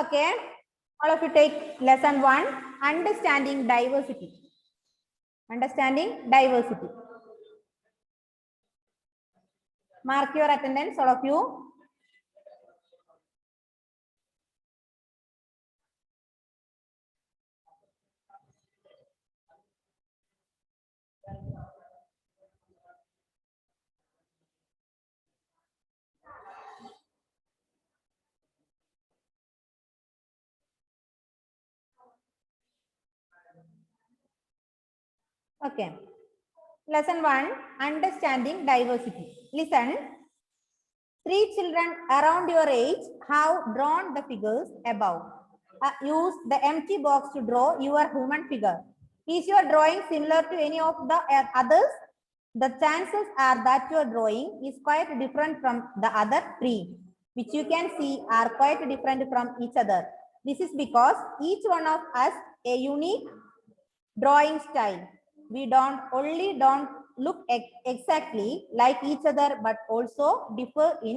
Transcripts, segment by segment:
Okay, all of you take lesson 1, understanding diversity. Understanding diversity. Mark your attendance, all of you. Okay. Lesson 1, understanding diversity. Listen. 3 children around your age have drawn the figures above. Use the empty box to draw your human figure. Is your drawing similar to any of the others? The chances are that your drawing is quite different from the other 3, which you can see are quite different from each other. This is because each one of us a unique drawing style. We don't look exactly like each other, but also differ in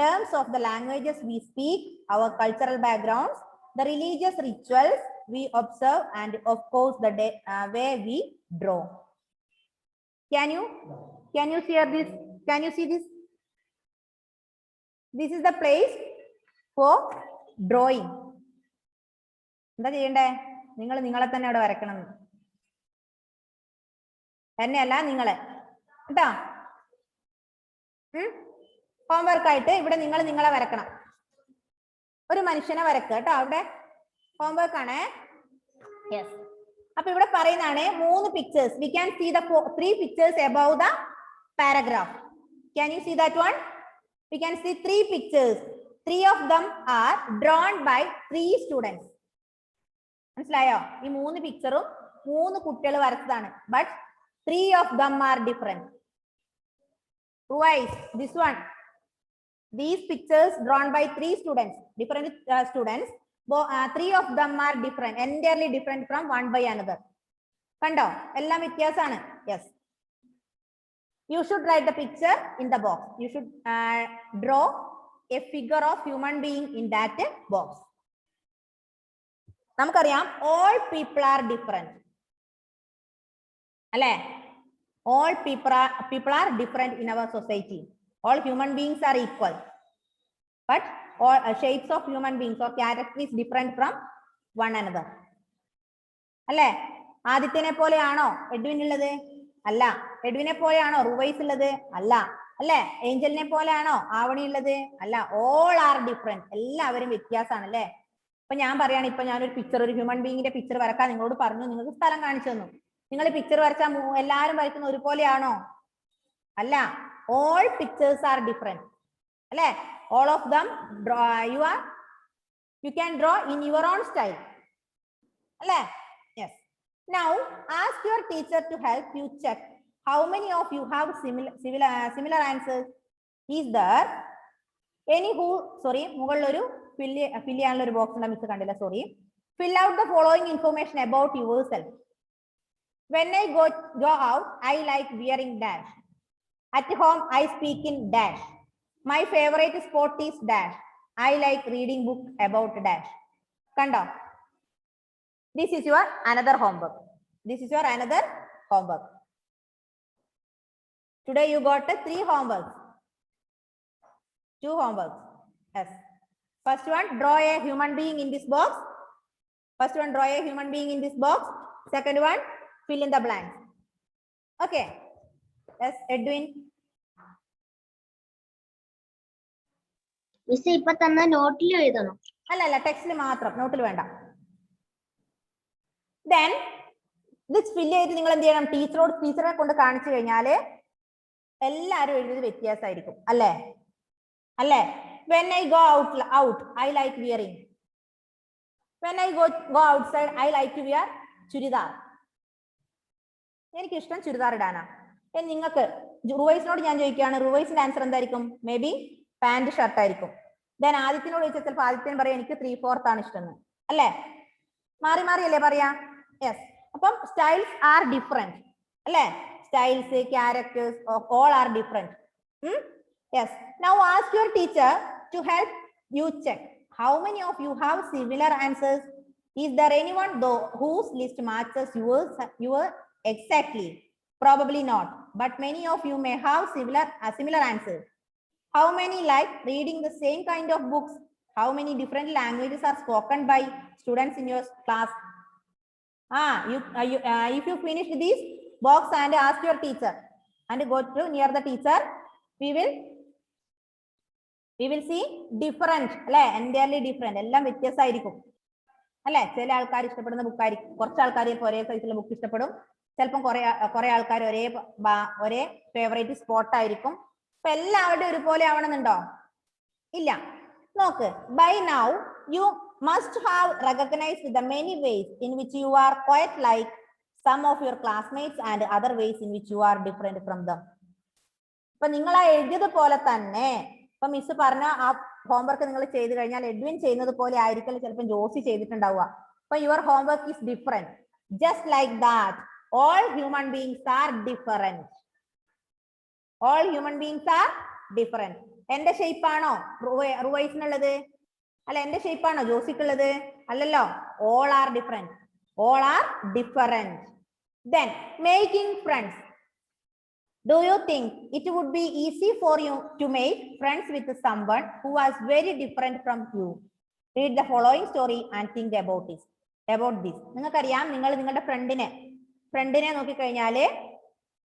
terms of the languages we speak, our cultural backgrounds, the religious rituals we observe, and of course the way we draw. Can you see this? Can you see this? This is the place for drawing. എന്താ ചെയ്യണ്ടേ? നിങ്ങളെ തന്നെ അവിടെ വരക്കണം. തന്നെയല്ല നിങ്ങളെ കേട്ടോ. Homework ആയിട്ട് ഇവിടെ നിങ്ങളെ വരക്കണം. ഒരു മനുഷ്യനെ വരക്കുക കേട്ടോ. അവിടെ ഹോംവർക്ക് ആണ്. യെസ്. അപ്പൊ ഇവിടെ പറയുന്നതാണ് 3 pictures. We can see the 3 pictures above the paragraph. Can you see that one? We can see 3 pictures. 3 of them are drawn by 3 students. മനസ്സിലായോ? ഈ 3 പിക്ചറും 3 കുട്ടികൾ വരച്ചതാണ്. But 3 of them are different. Revise this one. These pictures drawn by 3 students, different students. 3 of them are different, entirely different from one by another. കണ്ടോ? എല്ലാം വ്യത്യാസമാണ്. Yes. You should write the picture in the box. You should draw a figure of human being in that box. നമുക്കറിയാം all people are different. അല്ലേ? All people are different in our society. All human beings are equal. But all shapes of human beings or character is different from one another. അല്ലേ? ആദിത്യനെ പോലെയാണോ Edwin ഉള്ളത്? അല്ല. എഡ്വിനെ പോലെയാണോ റുവൈസ് ഉള്ളത്? അല്ല. അല്ലേ? ഏഞ്ചലിനെ പോലെയാണോ ആവണി ഉള്ളത്? അല്ല. All are different. എല്ലാവരും വ്യത്യാസമാണ് അല്ലേ? ഇപ്പൊ ഞാൻ പറയാണ്, ഇപ്പൊ ഞാനൊരു പിക്ചർ, ഒരു ഹ്യൂമൻ ബീങ്ങിന്റെ പിക്ചർ വരക്കാൻ നിങ്ങളോട് പറഞ്ഞു, നിങ്ങൾക്ക് സ്ഥലം കാണിച്ചു തന്നു. നിങ്ങൾ പിക്ചർ വരച്ചാൽ എല്ലാവരും വരയ്ക്കുന്ന ഒരുപോലെയാണോ? അല്ല. All pictures are different. അല്ലേ? All of them you can draw in your own style. അല്ലേ? Yes. Now ask your teacher to help you check how many of you have similar answers. Is there any who, sorry, മുകളിലൊരു fill ചെയ്യാനുള്ള ഒരു box ഉണ്ട്, miss കണ്ടില്ല, sorry. Fill out the following information about yourself. When I go out, I like wearing dash. At home, I speak in dash. My favorite sport is dash. I like reading book about dash. Kando. This is your another homework. This is your another homework. Today you got 3 homeworks. 2 homeworks. Yes. First one, draw a human being in this box. First one, draw a human being in this box. Second one, fill in the blanks. Okay. Yes, Edwin. Miss ഇപ്പൊ തന്ന നോട്ടിൽ എഴുതണം? അല്ല, ടെക്സ്റ്റിൽ മാത്രം, നോട്ടിൽ വേണ്ട. Then this fill ചെയ്ത് നിങ്ങൾ എന്ത് ചെയ്യണം? ടീച്ചറെ കൊണ്ട് കാണിച്ചു കഴിഞ്ഞാല് എല്ലാരും എഴുതിയത് വ്യത്യാസമായിരിക്കും. അല്ലേ? When I go out, I like wearing. When I go outside, I like to wear churidar. എനിക്ക് ഇഷ്ടം ചുരിദാർ ഇടാനാ. നിങ്ങൾക്ക് റുവൈസിനോട് ഞാൻ ചോദിക്കുകയാണ്, റുവൈസിന്റെ ആൻസർ എന്തായിരിക്കും? മേ ബി പാന്റ് ഷർട്ട് ആയിരിക്കും. ദെൻ ആദിത്യനോട് ചോദിച്ചാൽ ചിലപ്പോൾ ആദിത്യൻ പറയാം എനിക്ക് 3/4 ആണ് ഇഷ്ടം. അല്ലേ? മാറി അല്ലേ പറയാ? യെസ്. അപ്പം സ്റ്റൈൽസ് ആർ ഡിഫറെന്റ്. അല്ലേ? Styles, characters all are different. Yes. Now ask your teacher to help you check How many of you have similar answers? Is there anyone though whose list matches yours exactly? Probably not, but many of you may have similar answers. How many like reading the same kind of books? How many different languages are spoken by students in your class? If you finish this box and ask your teacher and go to near the teacher, we will see different, അല്ലെ? Entirely different. എല്ലാം വ്യത്യസ്തമായിരിക്കും അല്ലെ? ചില ആൾക്കാർ ഇഷ്ടപ്പെടുന്ന ബുക്കായിരിക്കും, കുറച്ച് ആൾക്കാർ ഒരേ സൈസിലുള്ള ബുക്ക് ഇഷ്ടപ്പെടും, ചിലപ്പം കുറെ ആൾക്കാർ ഒരേ ഫേവറേറ്റ് സ്പോട്ട് ആയിരിക്കും. അപ്പൊ എല്ലാവരുടെയും ഒരുപോലെ ആവണമെന്നുണ്ടോ? ഇല്ല. നോക്ക്, by now you must have recognized the many ways in which you are quite like some of your classmates and other ways in which you are different from them. ഇപ്പൊ നിങ്ങൾ ആ എഴുതിയത് പോലെ തന്നെ, ഇപ്പൊ മിസ് പറഞ്ഞ ആ ഹോംവർക്ക് നിങ്ങൾ ചെയ്ത് കഴിഞ്ഞാൽ എഡ്വിൻ ചെയ്യുന്നത് പോലെ ആയിരിക്കില്ല ചിലപ്പോൾ ജോസി ചെയ്തിട്ടുണ്ടാവുക. അപ്പൊ your homework is different. Just like that all human beings are different. All human beings are different. എന്റെ ഷേപ്പാണോ റുവൈസിനുള്ളത്? അല്ല, എന്റെ ഷേപ്പാണോ ജോസിക്കുള്ളത്? അല്ലല്ലോ. All are different. All are different. Then making friends. Do you think it would be easy for you to make friends with someone who was very different from you? Read the following story and think about this. നിങ്ങൾക്കറിയാം, നിങ്ങൾ നിങ്ങളുടെ ഫ്രണ്ടിനെ നോക്കിക്കഴിഞ്ഞാല്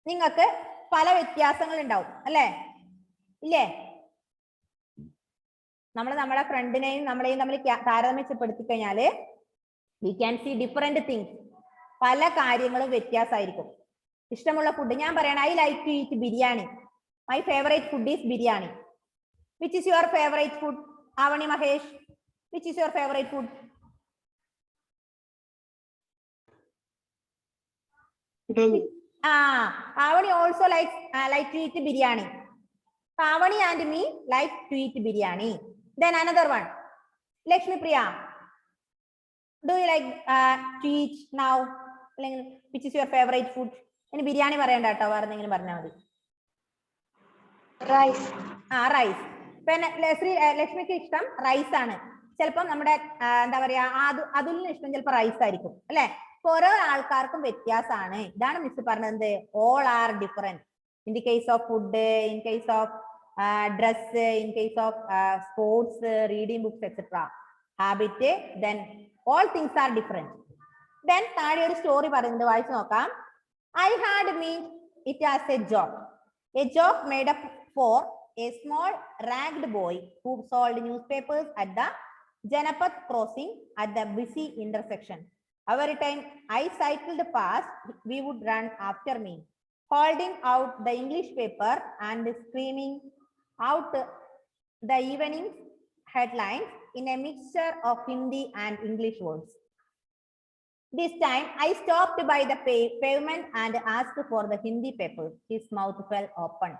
നിങ്ങൾക്ക് പല വ്യത്യാസങ്ങൾ ഉണ്ടാവും, അല്ലെ? ഇല്ലേ? നമ്മുടെ ഫ്രണ്ടിനെയും നമ്മളെയും തമ്മിൽ താരതമ്യപ്പെടുത്തി കഴിഞ്ഞാല് we can see different things. പല കാര്യങ്ങളും വ്യത്യാസമായിരിക്കും. ഇഷ്ടമുള്ള ഫുഡ് ഞാൻ പറയണം, I like to eat biryani. My favorite food is biryani. Which is your favorite food? Avani Mahesh, which is your favorite food? Avani also like to eat biryani. Avani and me like to eat biryani. Then another one, Lakshmi Priya, do you like to eat now? Which is your favorite food? ഇനി ബിരിയാണി പറയണ്ട കേട്ടോ, വേറെ എന്തെങ്കിലും പറഞ്ഞാൽ മതി. Rice. Rice. പിന്നെ ലക്ഷ്മിക്ക് ഇഷ്ടം റൈസ് ആണ്. ചിലപ്പം നമ്മുടെ എന്താ പറയാ അതുലിന് ഇഷ്ടം ചിലപ്പോൾ റൈസ് ആയിരിക്കും, അല്ലെ? ഓരോ ആൾക്കാർക്കും വ്യത്യാസമാണ്. ഇതാണ് മിസ് പറഞ്ഞത്, all are different. In the case of food, in case of dress, in case of sports, reading books etcetera, habit, then all things are different. Then താഴെ ഒരു സ്റ്റോറി പറയുന്നത് വായിച്ചു നോക്കാം. I had meant it as a joke made up for a small ragged boy who sold newspapers at the Janapath crossing at the busy intersection. Every time I cycled past, we would run after me, holding out the English paper and screaming out the evening headlines in a mixture of Hindi and English words. This time, I stopped by the pavement and asked for the Hindi paper. His mouth fell open.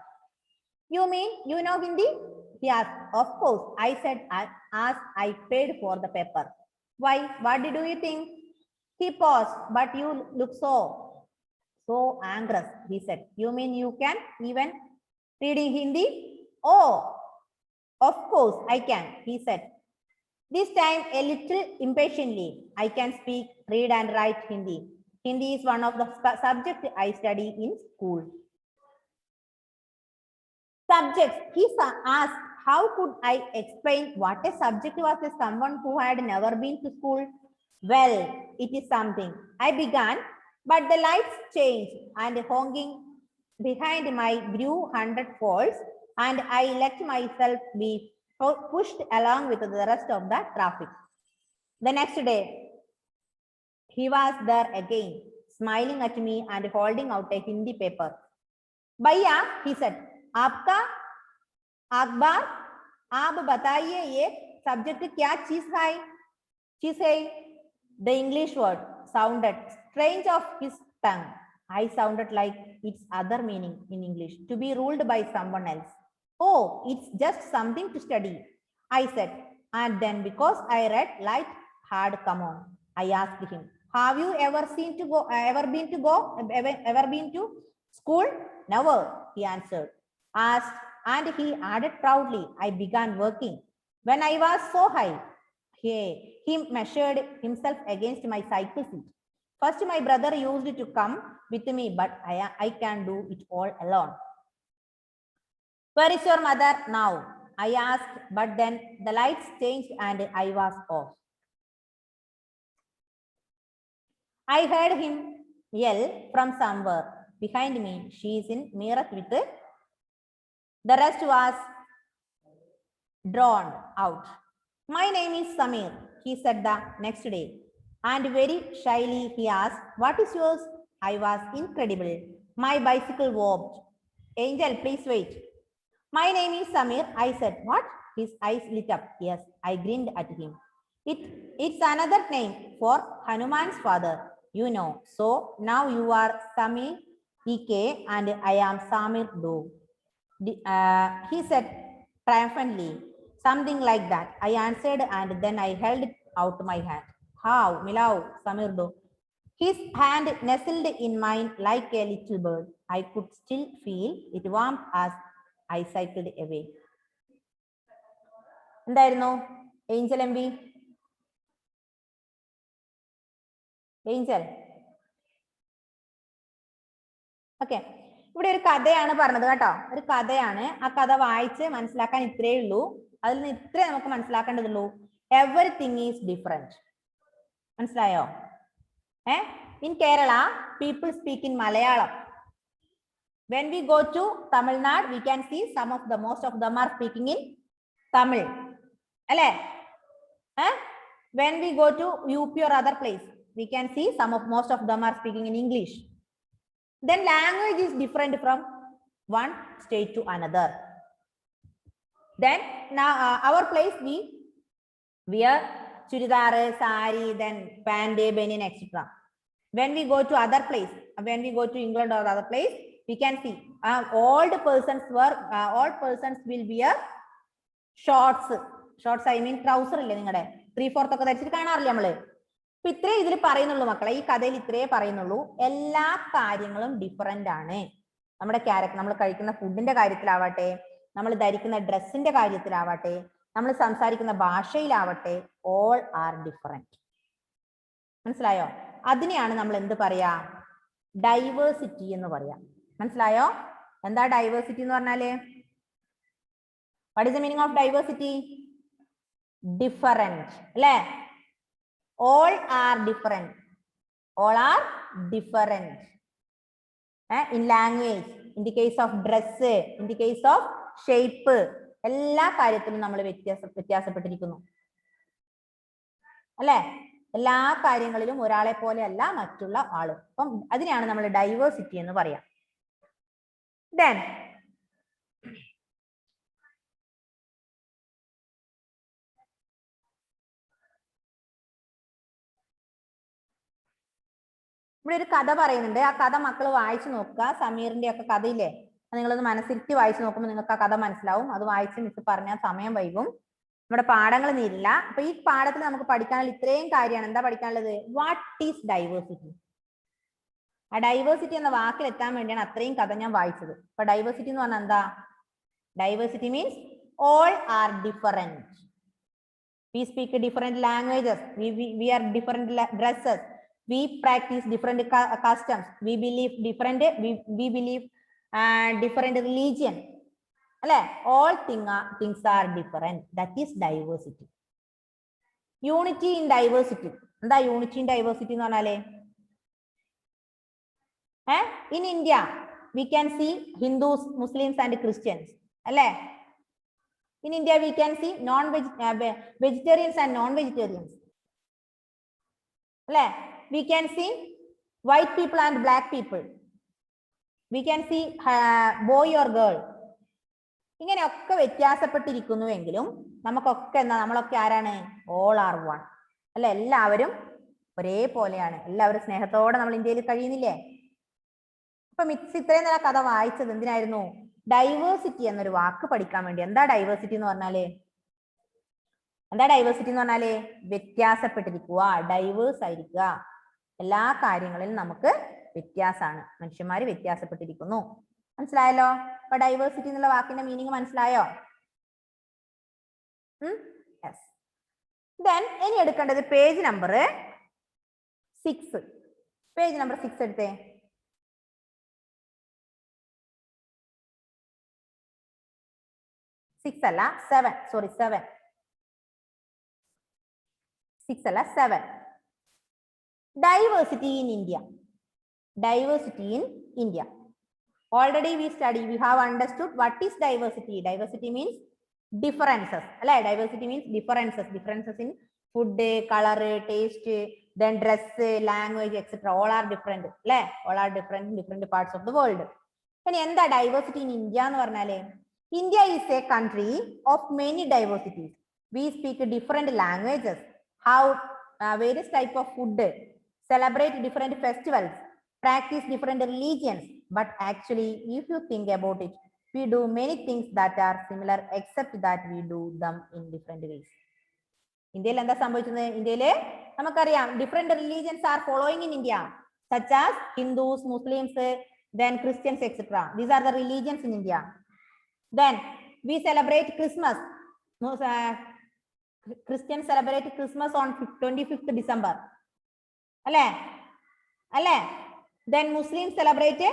You mean you know Hindi? He asked. Of course, I said as I paid for the paper. Why? What did you think? He paused. But you look so anxious, he said. You mean you can even reading Hindi? Oh, of course I can, he said. This time a little impatiently. I can speak, read and write Hindi. Hindi is one of the subjects I study in school. Subjects. He asked, how could I explain what a subject was to someone who had never been to school? Well, it is something. I began, but the lights changed and honking behind my grew 100 folds, and I let myself be pushed along with the rest of the traffic. The next day, he was there again, smiling at me and holding out a Hindi paper. Bhaiya, he said, आपका अखबार, आप बताइए ये subject क्या चीज है? The English word sounded strange of his tongue. I sounded like its other meaning in English, to be ruled by someone else. Oh, it's just something to study, I said. And then because I read light had come on, I asked him, have you ever been to school? Never, he answered. And he added proudly, I began working when I was so high. he measured himself against my cycle seat. First, my brother used to come with me, but I can do it all alone. Where is your mother now? I asked, but then the lights changed and I was off. I heard him yell from somewhere behind me. She is in Meerut with it. The rest was drawn out. My name is Samir, he said the next day. And very shyly he asked, what is yours? I was incredible. My bicycle wobbed. Angel, please wait. My name is Samir, I said. What? His eyes lit up. Yes, I grinned at him. It's another name for Hanuman's father, you know. So now you are Samir EK and I am Samir Do. He said triumphantly, something like that. I answered and then I held out my hand. How, Milau, Samir Do. His hand nestled in mine like a little bird. I could still feel it warm as I cycled away. എന്തായിരുന്നു Angel M B? Angel okay, ഇവിടെ ഒരു കഥയാണ് പറഞ്ഞത് കേട്ടോ, ഒരു കഥയാണ്. ആ കഥ വായിച്ച് മനസ്സിലാക്കാൻ ഇത്രയേ ഉള്ളൂ. അതിൽ നിന്ന് ഇത്രേ നമുക്ക് മനസ്സിലാക്കേണ്ടതുള്ളൂ. Everything is different. മനസ്സിലായോ? In Kerala, people speak in Malayalam. When we go to Tamil Nadu, we can see most of them are speaking in Tamil. When we go to UP or other place, we can see most of them are speaking in English. Then language is different from one state to another. Then now our place we wear churidar, sari, then pant, benin, etc. When we go to other place, when we go to England or other place, we can see old persons will wear shorts. Shorts I mean trouser ഇല്ലേ നിങ്ങളുടെ 3/4 ഒക്കെ ധരിച്ചിട്ട് കാണാറില്ല നമ്മള്. അപ്പൊ ഇത്രേ ഇതിൽ പറയുന്നുള്ളൂ മക്കളെ, ഈ കഥയിൽ ഇത്രേ പറയുന്നുള്ളൂ. എല്ലാ കാര്യങ്ങളും ഡിഫറെന്റ് ആണ്. നമ്മുടെ ക്യാരക്ടർ, നമ്മൾ കഴിക്കുന്ന ഫുഡിന്റെ കാര്യത്തിലാവട്ടെ, നമ്മൾ ധരിക്കുന്ന ഡ്രസ്സിന്റെ കാര്യത്തിലാവട്ടെ, നമ്മൾ സംസാരിക്കുന്ന ഭാഷയിലാവട്ടെ, ഓൾ ആർ ഡിഫറെന്റ്. മനസ്സിലായോ? അതിനെയാണ് നമ്മൾ എന്ത് പറയാ? ഡൈവേഴ്സിറ്റി എന്ന് പറയാം. മനസ്സിലായോ? എന്താ ഡൈവേഴ്സിറ്റി എന്ന് പറഞ്ഞാല്? What is the meaning of diversity? Different അല്ലേ? All are different. All are different in language, in the case of dress, in the case of shape, എല്ലാ കാര്യത്തിലും നമ്മൾ വ്യത്യാസപ്പെട്ടിരിക്കുന്നു അല്ലേ? എല്ലാ കാര്യങ്ങളിലും ഒരാളെ പോലെ അല്ല മറ്റുള്ള ആള്. അപ്പം അതിനെയാണ് നമ്മൾ ഡൈവേഴ്സിറ്റി എന്ന് പറയാം. Then ഇവിടെ ഒരു കഥ പറയുന്നുണ്ട്. ആ കഥ മക്കൾ വായിച്ചു നോക്കുക. സമീറിന്റെ ഒക്കെ കഥയില്ലേ, നിങ്ങളൊന്ന് മനസ്സിരുത്തി വായിച്ചു നോക്കുമ്പോൾ നിങ്ങൾക്ക് ആ കഥ മനസ്സിലാവും. അത് വായിച്ച് മിസ് പറഞ്ഞാൽ സമയം വൈകും, നമ്മുടെ പാഠങ്ങൾ തീരില്ല. അപ്പൊ ഈ പാഠത്തിൽ നമുക്ക് പഠിക്കാനുള്ള ഇത്രയും കാര്യമാണ്. എന്താ പഠിക്കാനുള്ളത്? What is diversity? ആ ഡൈവേഴ്സിറ്റി എന്ന വാക്കിൽ എത്താൻ വേണ്ടിയാണ് അത്രയും കഥ ഞാൻ വായിച്ചത്. അപ്പൊ ഡൈവേഴ്സിറ്റി എന്ന് പറഞ്ഞാൽ എന്താ? Diversity means all are different. We speak different languages. We wear different dresses. We practice different customs. We believe different. We believe different religion. All things are different. That is diversity. Unity in diversity. എന്താ unity in diversity എന്ന് പറഞ്ഞാലേ? In India, we can see Hindus, Muslims, and Christians. In India, we can see vegetarians and non-vegetarians. We can see white people and black people. We can see boy or girl. ഇങ്ങനെയൊക്കെ വ്യത്യാസപ്പെട്ടിരിക്കുന്നുവെങ്കിലും നമുക്കൊക്കെ എന്താ, നമ്മളൊക്കെ ആരാണ്? All are one അല്ലെ? എല്ലാവരും ഒരേപോലെയാണ്. എല്ലാവരും സ്നേഹത്തോടെ നമ്മൾ ഇന്ത്യയിൽ കഴിയുന്നില്ലേ? അപ്പൊ മിക്സ് ഇത്രയും നേരം കഥ വായിച്ചത് എന്തിനായിരുന്നു? ഡൈവേഴ്സിറ്റി എന്നൊരു വാക്ക് പഠിക്കാൻ വേണ്ടി. എന്താ ഡൈവേഴ്സിറ്റി എന്ന് പറഞ്ഞാല്? വ്യത്യാസപ്പെട്ടിരിക്കുക, ഡൈവേഴ്സ് ആയിരിക്കുക. എല്ലാ കാര്യങ്ങളിലും നമുക്ക് വ്യത്യാസമാണ്. മനുഷ്യന്മാര് വ്യത്യാസപ്പെട്ടിരിക്കുന്നു. മനസ്സിലായല്ലോ? അപ്പൊ ഡൈവേഴ്സിറ്റി എന്നുള്ള വാക്കിന്റെ മീനിങ് മനസ്സിലായോ? യെസ്. Then ഇനി എടുക്കേണ്ടത് പേജ് നമ്പർ 6. പേജ് നമ്പർ 6 എടുത്തേ. സിക്സ് അല്ല 7, സോറി 7. 6 അല്ല 7. Diversity in India. Diversity in India. Already we have understood what is diversity. Diversity means differences. Diversity means differences. Differences in food, color, taste, then dress, language, etc. All are different. All are different in different parts of the world. And എന്താ diversity in India എന്ന് പറഞ്ഞാലേ, India is a country of many diversities. We speak different languages, have various type of food, celebrate different festivals, practice different religions. But actually, if you think about it, we do many things that are similar, except that we do them in different ways. ഇന്ത്യയിൽ എന്താ സംഭവിച്ചത്? ഇന്ത്യയില് നമുക്കറിയാം different religions are following in India, such as Hindus, Muslims, then Christians, etc. These are the religions in India. Then we celebrate Christmas. Christians celebrate Christmas on 25th December. Then Muslims celebrate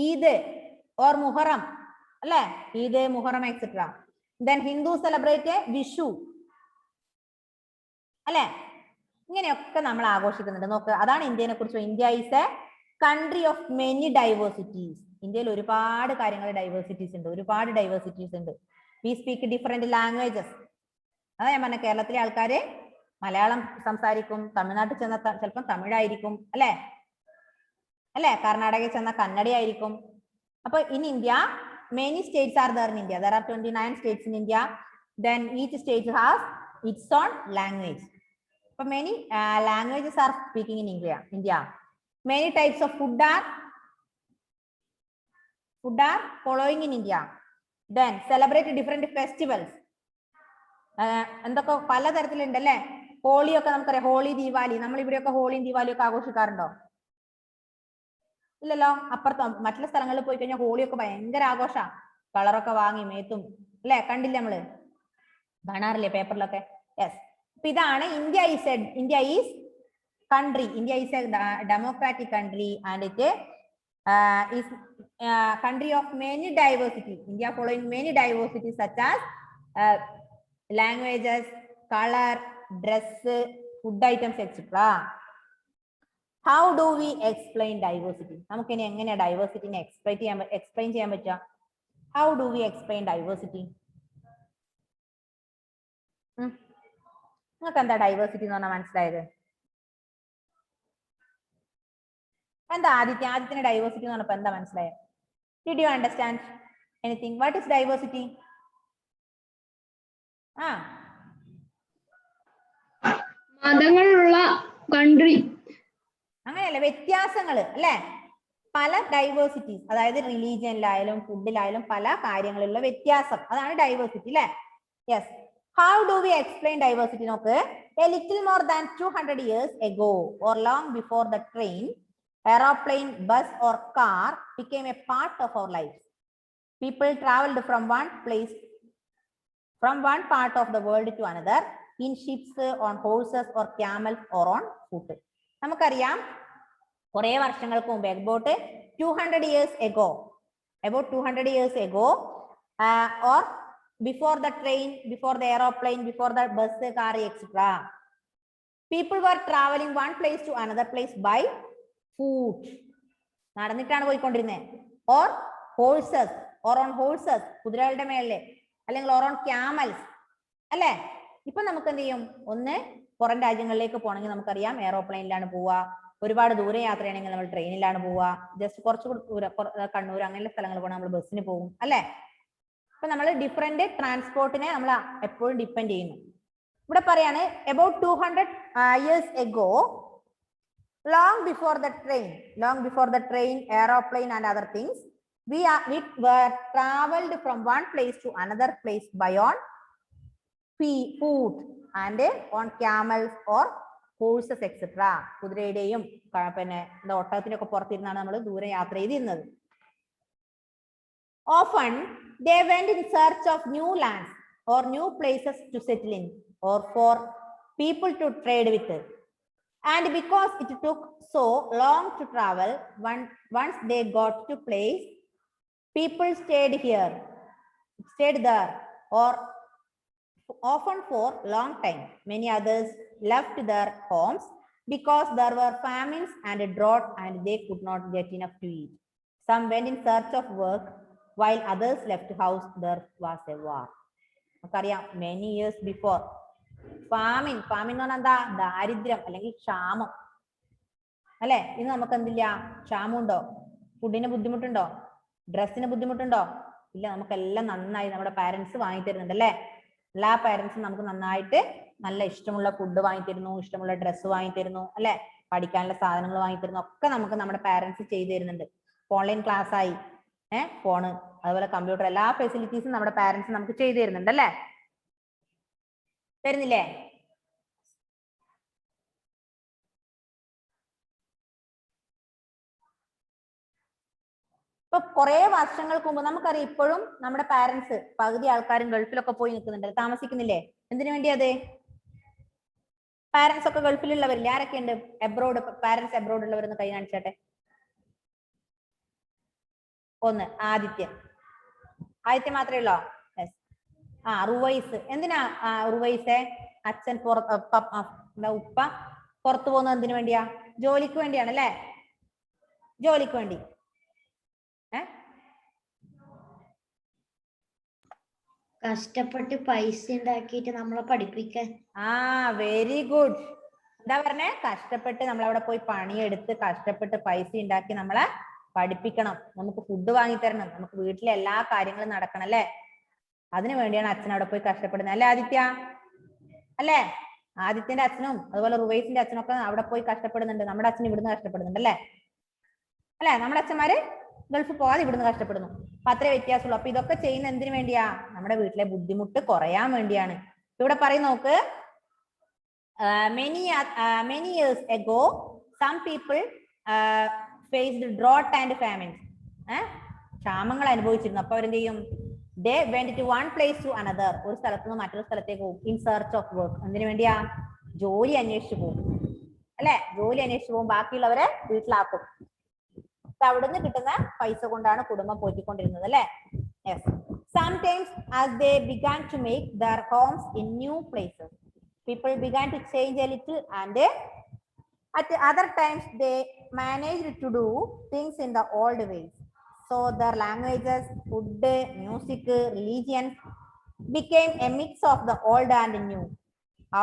Eid or Muharram. Eid, Muharram, etc. Then Hindus celebrate Vishu. ഇങ്ങനെയൊക്കെ നമ്മൾ ആഘോഷിക്കുന്നുണ്ട്. നോക്ക്, അതാണ് ഇന്ത്യനെ കുറിച്ച്. India is A country of many diversities. ഇന്ത്യയിൽ ഒരുപാട് കാര്യങ്ങൾ diversities ഉണ്ട്, ഒരുപാട് ഡൈവേഴ്സിറ്റീസ് ഉണ്ട്. V speak different languages. അതാ ഞാൻ പറഞ്ഞ, കേരളത്തിലെ ആൾക്കാര് മലയാളം സംസാരിക്കും, തമിഴ്നാട്ടിൽ ചെന്ന ചിലപ്പോൾ തമിഴായിരിക്കും, അല്ലേ കർണാടകയിൽ ചെന്ന കന്നഡ ആയിരിക്കും. അപ്പൊ in India many states are there in India. There are 29 states in India. Then each state has its own language. So many languages are speaking in India. Many types of food are following in India. Then celebrate different festivals. എന്തൊക്കെ പലതരത്തിലുണ്ട് അല്ലേ? ഹോളിയൊക്കെ നമുക്കറിയാം, holy, Deepavali. നമ്മൾ ഇവിടെയൊക്കെ ഹോളിയും ദീപാവലിയും ഒക്കെ ആഘോഷിക്കാറുണ്ടോ? ഇല്ലല്ലോ. അപ്പുറത്തോ മറ്റുള്ള സ്ഥലങ്ങളിൽ പോയി കഴിഞ്ഞാൽ ഹോളിയൊക്കെ ഭയങ്കര ആഘോഷ, കളറൊക്കെ വാങ്ങി മേത്തും, അല്ലെ? കണ്ടില്ല നമ്മള്, കാണാറില്ലേ പേപ്പറിലൊക്കെ? യെസ്. അപ്പൊ ഇതാണ് India is country. India is a democratic country and it is country of many diversity. India following many diversities such as languages, color, dress, food items, etc. How do we explain diversity? നമുക്ക് ഇനി എങ്ങനെ ഡൈവേഴ്സിറ്റിനെ explain ചെയ്യാൻ പറ്റുക? How do we explain diversity? നിങ്ങൾക്ക് എന്താ diversity എന്ന് പറഞ്ഞാൽ മനസ്സിലായത്? എന്താ ആദ്യത്തിന് ഡൈവേഴ്സിറ്റി എന്ന് പറഞ്ഞപ്പോ എന്താ മനസ്സിലായത്? Did you understand anything? What is diversity? മതങ്ങളുള്ള കൺട്രി. അങ്ങനെയല്ല, വ്യത്യാസങ്ങൾ അല്ലെ? പല ഡൈവേഴ്സിറ്റീസ്, അതായത് റിലീജിയനിലായാലും ഫുഡിലായാലും പല കാര്യങ്ങളിലുള്ള വ്യത്യാസം, അതാണ് ഡൈവേഴ്സിറ്റി അല്ലെ? Yes. How do we explain diversity? നോക്ക്, a little more than 200 years ago or long before the train, aeroplane, bus or car became a part of our lives. People traveled from one part of the world to another in ships, on horses or camels or on foot. നമുക്കറിയാം, കുറെ വർഷങ്ങൾക്ക് മുമ്പ്, about 200 years ago or before the train, before the aeroplane, before the bus, car, etc. People were traveling one place to another place by foot. നടന്നിട്ടാണ് പോയിക്കൊണ്ടിരുന്നത്. or horses or on horses, കുതിരകളുടെ മേലെ, അല്ലെങ്കിൽ or on camels, അല്ലേ? ഇപ്പൊ നമുക്ക് എന്ത് ചെയ്യും? ഒന്ന് പുറം രാജ്യങ്ങളിലേക്ക് പോകണമെങ്കിൽ നമുക്കറിയാം എയറോപ്ലെയിനിലാണ് പോവുക. ഒരുപാട് ദൂരെ യാത്രയാണെങ്കിൽ നമ്മൾ ട്രെയിനിലാണ് പോവുക. ജസ്റ്റ് കുറച്ച് കണ്ണൂർ അങ്ങനെയുള്ള സ്ഥലങ്ങൾ പോകണം നമ്മൾ ബസ്സിന് പോകും, അല്ലെ? അപ്പൊ നമ്മൾ ഡിഫറെന്റ് ട്രാൻസ്പോർട്ടിനെ നമ്മൾ എപ്പോഴും ഡിപ്പെൻഡ് ചെയ്യുന്നു. ഇവിടെ പറയാണ് about 200 years ago, long before the train, aeroplane and other things, we were traveled from one place to another place by on foot and on camels or horses, etc. കുതിരയുടെയും പിന്നെ ഒട്ടകത്തിനൊക്കെ പുറത്തിരുന്നാണ് നമ്മൾ ദൂരെ യാത്ര ചെയ്തിരുന്നത്. Often they went in search of new lands or new places to settle in or for people to trade with. And because it took so long to travel, once they got to place, people stayed there, or often for long time. Many others left their homes because there were famines and a drought and they could not get enough to eat. Some went in search of work while others left house. There was a war. നമുക്കറിയാം many years before famine എന്ന് പറഞ്ഞാൽ എന്താ, ദാരിദ്ര്യം അല്ലെങ്കിൽ ക്ഷാമം അല്ലെ. ഇന്ന് നമുക്ക് എന്തില്ല, ക്ഷാമമുണ്ടോ? ഫുഡിന് ബുദ്ധിമുട്ടുണ്ടോ? ഡ്രസ്സിന് ബുദ്ധിമുട്ടുണ്ടോ? ഇല്ല, നമുക്കെല്ലാം നന്നായി നമ്മുടെ പാരന്റ്സ് വാങ്ങി തരുന്നുണ്ട് അല്ലെ. എല്ലാ പാരന്റ്സും നമുക്ക് നന്നായിട്ട് നല്ല ഇഷ്ടമുള്ള ഫുഡ് വാങ്ങി തരുന്നു, ഇഷ്ടമുള്ള ഡ്രസ്സ് വാങ്ങി തരുന്നു അല്ലെ, പഠിക്കാനുള്ള സാധനങ്ങൾ വാങ്ങി തരുന്നു, ഒക്കെ നമുക്ക് നമ്മുടെ പാരന്റ്സ് ചെയ്തു തരുന്നുണ്ട്. ഓൺലൈൻ ക്ലാസ് ആയി, ഫോണ്, അതുപോലെ കമ്പ്യൂട്ടർ, എല്ലാ ഫെസിലിറ്റീസും നമ്മുടെ പാരന്റ്സ് നമുക്ക് ചെയ്തു തരുന്നുണ്ട് അല്ലെ. തരുന്നില്ലേ? ഇപ്പൊ കുറെ വർഷങ്ങൾക്ക് മുമ്പ് നമുക്കറിയാം, ഇപ്പോഴും നമ്മുടെ പാരന്റ്സ് പകുതി ആൾക്കാരും ഗൾഫിലൊക്കെ പോയി നിൽക്കുന്നുണ്ട്, താമസിക്കുന്നില്ലേ? എന്തിനു വേണ്ടി? അത് പാരന്റ്സ് ഒക്കെ ഗൾഫിലുള്ളവരില്ലേ? ആരൊക്കെയുണ്ട് എബ്രോഡ്, പാരന്റ്സ് എബ്രോഡ് ഉള്ളവരെന്ന് കൈ കാണിച്ചാട്ടെ. ഒന്ന് ആദിത്യൻ മാത്രമേ ഉള്ളോ? യെസ്. റുവൈസ്. എന്തിനാ റുവൈസെ? അച്ഛൻ ഉപ്പ പുറത്തു പോകുന്നത് എന്തിനു വേണ്ടിയാ? ജോലിക്ക് വേണ്ടിയാണ് അല്ലെ. ജോലിക്ക് വേണ്ടി. കഷ്ടപ്പെട്ട് പൈസ ഉണ്ടാക്കിയിട്ട് നമ്മളെ പഠിപ്പിക്കാൻ. Very good. എന്താ പറഞ്ഞേ? കഷ്ടപ്പെട്ട് നമ്മളവിടെ പോയി പണിയെടുത്ത് കഷ്ടപ്പെട്ട് പൈസ ഉണ്ടാക്കി നമ്മളെ പഠിപ്പിക്കണം, നമുക്ക് ഫുഡ് വാങ്ങി തരണം, നമുക്ക് വീട്ടിലെ എല്ലാ കാര്യങ്ങളും നടക്കണം അല്ലെ. അതിനു വേണ്ടിയാണ് അച്ഛൻ അവിടെ പോയി കഷ്ടപ്പെടുന്നത് അല്ലെ ആദിത്യ? അല്ലെ? ആദിത്യന്റെ അച്ഛനും അതുപോലെ റുവൈസിന്റെ അച്ഛനും ഒക്കെ അവിടെ പോയി കഷ്ടപ്പെടുന്നുണ്ട്. നമ്മുടെ അച്ഛൻ ഇവിടുന്ന് കഷ്ടപ്പെടുന്നുണ്ട് അല്ലെ. അല്ലെ, നമ്മുടെ അച്ഛന്മാര് ഗൾഫിൽ പോകാതെ ഇവിടുന്ന് കഷ്ടപ്പെടുന്നു. അപ്പൊ അത്രേ വ്യത്യാസമുള്ളൂ. അപ്പൊ ഇതൊക്കെ ചെയ്യുന്ന എന്തിനു വേണ്ടിയാ? നമ്മുടെ വീട്ടിലെ ബുദ്ധിമുട്ട് കുറയാൻ വേണ്ടിയാണ്. ഇവിടെ പറയും നോക്ക്, many years ago some people faced drought and famines. ക്ഷാമങ്ങൾ അനുഭവിച്ചിരുന്നു. അപ്പൊ അവരെന്ത് ചെയ്യും? they went to one place to another. ഒരു സ്ഥലത്ത് നിന്ന് മറ്റൊരു സ്ഥലത്തേക്ക് പോകും. in search of work. എന്തിനു വേണ്ടിയാ? ജോലി അന്വേഷിച്ചു പോകും അല്ലെ. ജോലി അന്വേഷിച്ചു പോകും, ബാക്കിയുള്ളവരെ വീട്ടിലാക്കും. അവിടുന്ന് കിട്ടുന്ന പൈസ കൊണ്ടാണ് കുടുംബം പോറ്റിക്കൊണ്ടിരുന്നത് അല്ലെ. Yes. Sometimes as they began to make their homes in new places, people began to change a little, and at other times they managed to do things in the old ways. So their languages, food, music, religion became a mix of the old and new.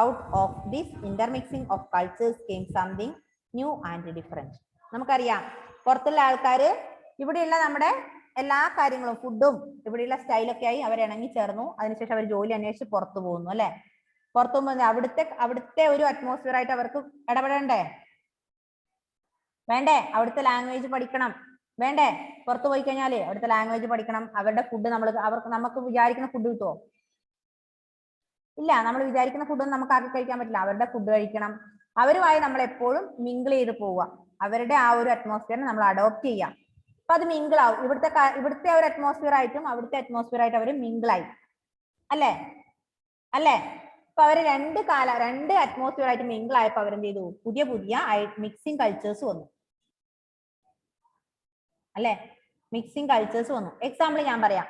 Out of this intermixing of cultures came something new and different. നമുക്കറിയാം, പുറത്തുള്ള ആൾക്കാര് ഇവിടെയുള്ള നമ്മുടെ എല്ലാ കാര്യങ്ങളും, ഫുഡും ഇവിടെയുള്ള സ്റ്റൈലൊക്കെ ആയി അവർ ഇണങ്ങി ചേർന്നു. അതിനുശേഷം അവർ ജോലി അന്വേഷിച്ച് പുറത്തു പോകുന്നു അല്ലെ. പുറത്തു പോകുമ്പോൾ അവിടുത്തെ ഒരു അറ്റ്മോസ്ഫിയർ ആയിട്ട് അവർക്ക് ഇടപെടണ്ടേ? വേണ്ടേ? അവിടുത്തെ ലാംഗ്വേജ് പഠിക്കണം വേണ്ടേ? പുറത്തു പോയി കഴിഞ്ഞാല് അവിടുത്തെ ലാംഗ്വേജ് പഠിക്കണം. അവരുടെ ഫുഡ് നമുക്ക് വിചാരിക്കുന്ന ഫുഡ് കിട്ടുമോ? ഇല്ല, നമ്മൾ വിചാരിക്കുന്ന ഫുഡൊന്നും നമുക്ക് ആർക്കും കഴിക്കാൻ പറ്റില്ല. അവരുടെ ഫുഡ് കഴിക്കണം. അവരുമായി നമ്മൾ എപ്പോഴും മിങ്കിൾ ചെയ്ത് പോവുക. അവരുടെ ആ ഒരു അറ്റ്മോസ്ഫിയറിനെ നമ്മൾ അഡോപ്റ്റ് ചെയ്യാം. അപ്പൊ അത് മിങ്കിൾ ആവും. ഇവിടുത്തെ ഒരു അറ്റ്മോസ്ഫിയർ ആയിട്ടും അവിടുത്തെ അറ്റ്മോസ്ഫിയർ ആയിട്ട് അവർ മിങ്കിളായി അല്ലേ. അപ്പൊ അവര് രണ്ട് അറ്റ്മോസ്ഫിയർ ആയിട്ട് മിങ്കിൾ ആയപ്പോ അവരെന്ത് ചെയ്തു? പുതിയ മിക്സിംഗ് കൾച്ചേഴ്സ് വന്നു അല്ലെ. മിക്സിംഗ് കൾച്ചേഴ്സ് വന്നു. എക്സാമ്പിൾ ഞാൻ പറയാം.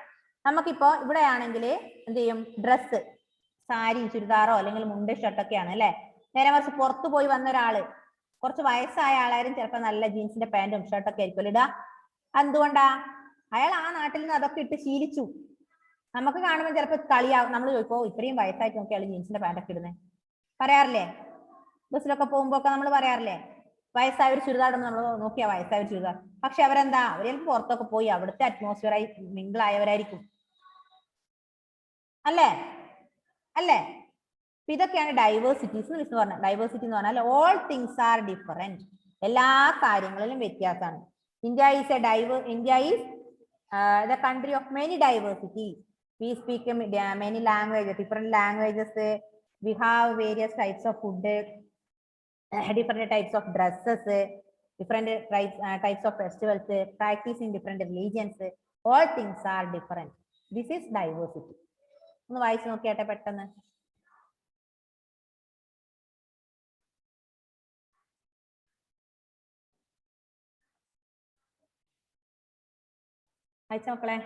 നമുക്കിപ്പോ ഇവിടെ ആണെങ്കിൽ എന്ത് ചെയ്യും? ഡ്രസ്സ്, സാരി, ചുരിദാറോ അല്ലെങ്കിൽ മുണ്ട്, ഷർട്ടൊക്കെയാണ് അല്ലെ. നേരെ മറിച്ച് പുറത്തു പോയി വന്ന ഒരാള്, കുറച്ച് വയസ്സായ ആളായാലും ചിലപ്പോൾ നല്ല ജീൻസിന്റെ പാന്റും ഷർട്ടൊക്കെ ആയിരിക്കും ഇടുക. എന്തുകൊണ്ടാ? അയാൾ ആ നാട്ടിൽ നിന്ന് അതൊക്കെ ഇട്ട് ശീലിച്ചു. നമുക്ക് കാണുമ്പോൾ ചിലപ്പോൾ കളിയാവും. നമ്മൾ ചോദിക്കോ ഇത്രയും വയസ്സായിട്ട് നോക്കി അയാൾ ജീൻസിന്റെ പാന്റൊക്കെ ഇടുന്നേ? പറയാറില്ലേ? ബസ്സിലൊക്കെ പോകുമ്പോ ഒക്കെ നമ്മൾ പറയാറില്ലേ? വയസ്സായ ഒരു ചുരിദാർ നമ്മൾ നോക്കിയാ വയസ്സായ ഒരു ചുരിദാർ. പക്ഷെ അവരെന്താ? അവർ ചിലപ്പോൾ പുറത്തൊക്കെ പോയി അവിടുത്തെ അറ്റ്മോസ്ഫിയറായി മിങ്കിൾ ആയവരായിരിക്കും അല്ലേ. ഇതൊക്കെയാണ് ഡൈവേഴ്സിറ്റീസ് എന്ന് പറഞ്ഞത്. ഡൈവേഴ്സിറ്റി എന്ന് പറഞ്ഞാൽ ഓൾ തിങ്സ് ആർ ഡിഫറെന്റ്. എല്ലാ കാര്യങ്ങളിലും വ്യത്യാസമാണ്. India is the country of many diversity. We speak many languages, different languages. We have various types of food, different types of dresses, different types of festivals, practicing different religions. All things are different. This is diversity. ഒന്ന് വായിച്ചു നോക്കിയാട്ടെ പെട്ടെന്ന്. വായിച്ച മക്കളെ.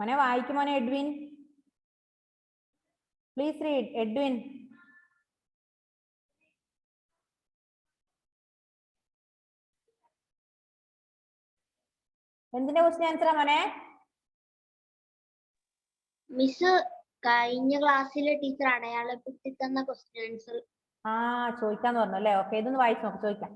മോനെ വായിക്കും മോനെ Edwin. Please read Edwin. എന്തിന്റെ question ആൻസറാ മോനെ? മിസ് കഴിഞ്ഞ ക്ലാസ്സിലെ ടീച്ചർ അടയാളപ്പെടുത്തി തന്ന ക്വസ്റ്റ്യൻ ആൻസർ. ആ ചോദിക്കാന്ന് പറഞ്ഞു അല്ലേ? ഓക്കെ, ഇതൊന്ന് വായിച്ചു നോക്ക്, ചോദിക്കാം.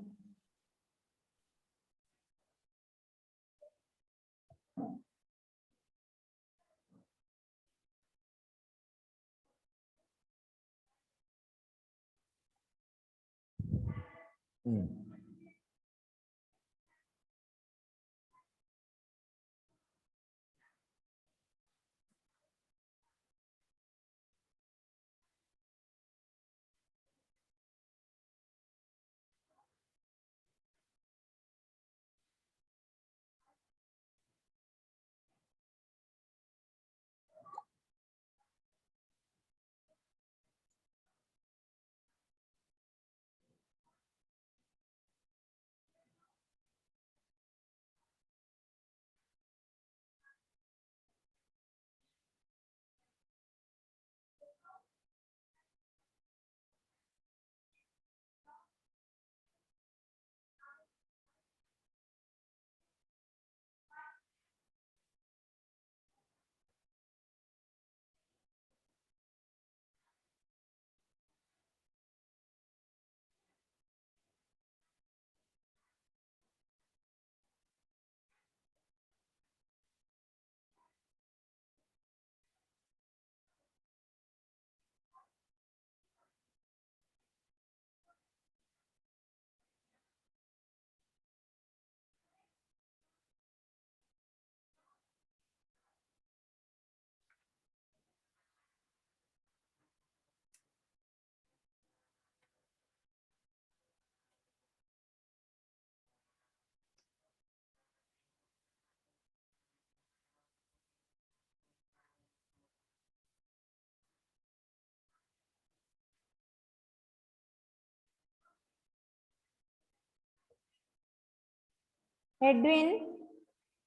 എഡ്വിൻ,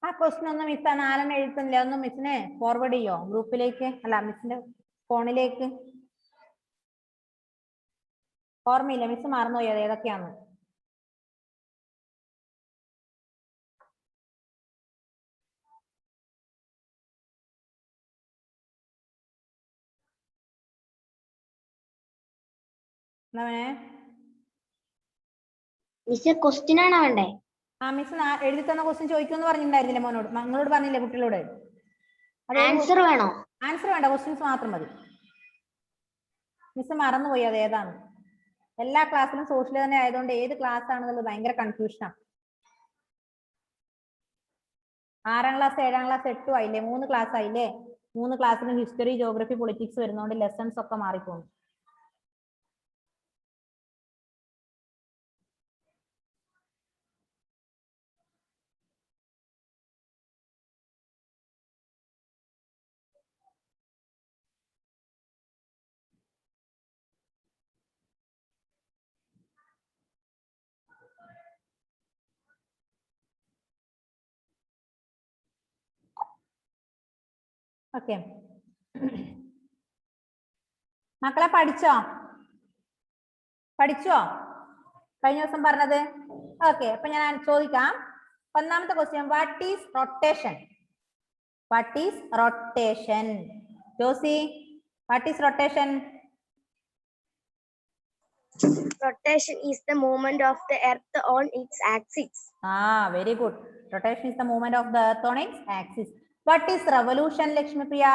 ആ ക്വസ്റ്റ്യൻ ഒന്ന് മിസ് ആണ്, 4 എഴുത്തുന്നില്ല, ഒന്ന് മിസ്സിനെ ഫോർവേഡ് ചെയ്യോ ഗ്രൂപ്പിലേക്ക്, അല്ല മിസ്സിന്റെ ഫോണിലേക്ക്? ഓർമ്മയില്ല, മിസ് മറന്നുപോയി അത് ഏതൊക്കെയാന്ന്. മിസ് ക്വസ്റ്റ്യൻ ആണോ വേണ്ടേ? ആ മിസ് എഴുതി തന്ന ക്വസ്റ്റ്യൻ ചോദിക്കുമെന്ന് പറഞ്ഞിട്ടുണ്ടായിരുന്നില്ലേ മോനോട്, നിങ്ങളോട് പറഞ്ഞില്ലേ കുട്ടികളോട്? ആൻസർ വേണോ? ആൻസർ വേണ്ട, ക്വസ്റ്റ്യൻസ് മാത്രം മതി. മിസ് മറന്നുപോയി അത് ഏതാണ്. എല്ലാ ക്ലാസ്സിലും സോഷ്യൽ തന്നെ ആയതുകൊണ്ട് ഏത് ക്ലാസ് ആണെന്നുള്ളത് ഭയങ്കര കൺഫ്യൂഷനാണ്. 6ാം ക്ലാസ് 7ാം ക്ലാസ് 8 ആയില്ലേ, 3 ക്ലാസ് ആയില്ലേ. 3 ക്ലാസ്സിലും ഹിസ്റ്ററി, ജോഗ്രഫി, പൊളിറ്റിക്സ് വരുന്നതുകൊണ്ട് ലെസൺസ് ഒക്കെ മാറിപ്പോകും. ഓക്കെ മക്കളെ, പഠിച്ചോ കഴിഞ്ഞ ദിവസം പറഞ്ഞത്? ഓക്കെ, അപ്പൊ ഞാൻ ചോദിക്കാം. ഒന്നാമത്തെ question, what is rotation? Josy, what is rotation? Rotation is the movement of the earth on its axis. Very good. Rotation is the movement of the earth on its axis. What is revolution, Lakshmi Priya?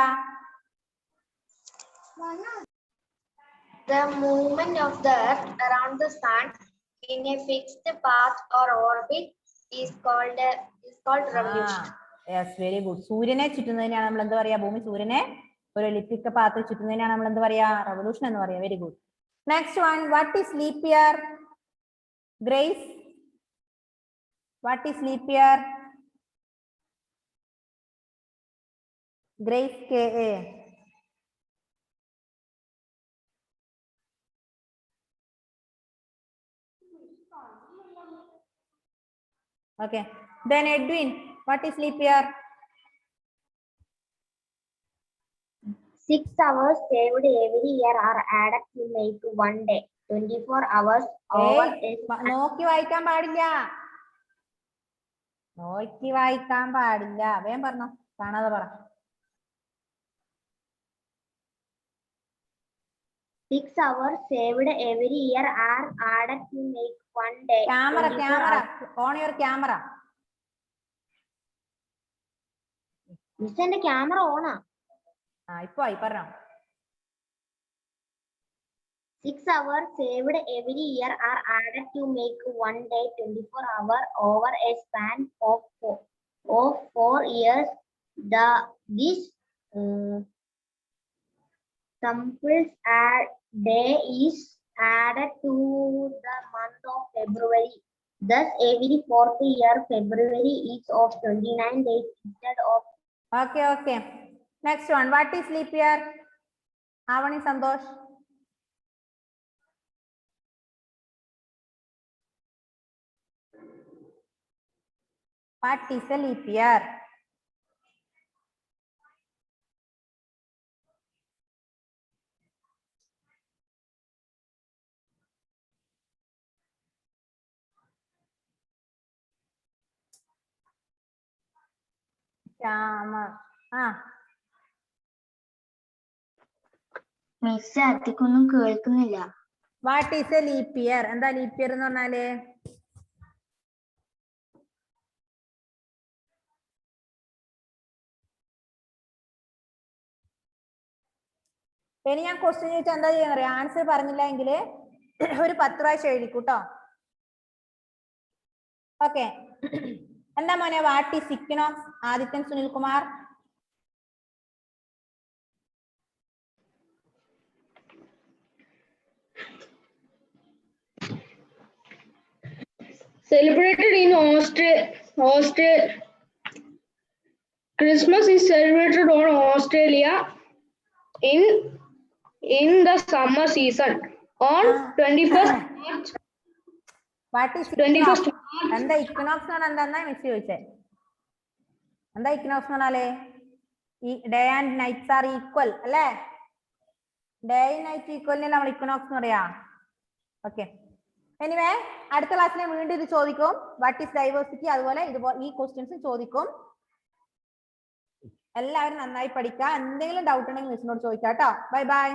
The movement of the earth around the sun in a fixed path or orbit is called revolution. Yes, very good. സൂര്യനെ ചുറ്റുന്നതിനാണ് നമ്മൾ എന്താ പറയാ? ഭൂമി സൂര്യനെ ഒരു elliptic പാത്തിൽ ചുറ്റുന്നതിനാണ് നമ്മൾ എന്താ പറയാ? റവല്യൂഷൻ എന്ന് പറയാ. Very good. Next one, what is leap year? Grace, what is leap year? Grace KA. Okay. Then Edwin, what is leap year? 6 hours saved every year are added to make one day. 24 hours over നോക്കി വായിക്കാൻ പാടില്ല. നോക്കി വായിക്കാൻ പാടില്ല. വേഗം പറഞ്ഞോ, കാണാതെ പറ. 6 hours saved every year are added to make one day. Camera, on your camera. Miss, എന്റെ ക്യാമറ ഓണാ. ഇപ്പൊ ആയി പറഞ്ഞോ. 6 hours saved every year are added to make one day. 24 hours over a span of 4 years. This samples day is added to the month of February. Thus, every 4th year, February is of 29 days instead of. Okay. Next one, what is leap year? Avani Santosh. What is a leap year? Miss അത്തിക്കൊന്നും കേൾക്കുന്നില്ല. What is a leap year? എന്താ leap year എന്ന് പറഞ്ഞാല്? ഇനി ഞാൻ question ചോദിച്ചാൽ എന്താ ചെയ്യാൻ അറിയാം? ആൻസർ പറഞ്ഞില്ല എങ്കിൽ ഒരു 10 പ്രാവശ്യം എഴുതിക്കൂട്ടോ. ഓക്കെ. എന്താ മോനെ what is equinox? Adithyan Sunil Kumar. Celebrated in Australia. Christmas is celebrated on Australia in the summer season on 21st March. What is 21st March? എന്താ ഇക്വിനോക്സ് എന്ന് പറഞ്ഞാൽ എന്താ മിസ് ചോദിച്ചേ? എന്താ ഇക്വിനോക്സ് എന്ന് പറഞ്ഞാലേ? ഈ day and nights are equal അല്ലേ? ഡേ നൈറ്റ് ഈക്വലിനെ നമ്മൾ ഇക്വിനോക്സ് എന്ന് പറയാ. ഓക്കെ. എനിവേ അടുത്ത ക്ലാസ്സിൽ വീണ്ടും ഇത് ചോദിക്കും. What is diversity? അതുപോലെ ഈ ക്വസ്റ്റ്യൻസ് ചോദിക്കും. എല്ലാവരും നന്നായി പഠിക്കുക. എന്തെങ്കിലും ഡൗട്ട് ഉണ്ടെങ്കിൽ മിസ്സിനോട് ചോദിക്കാം കേട്ടോ. Bye bye.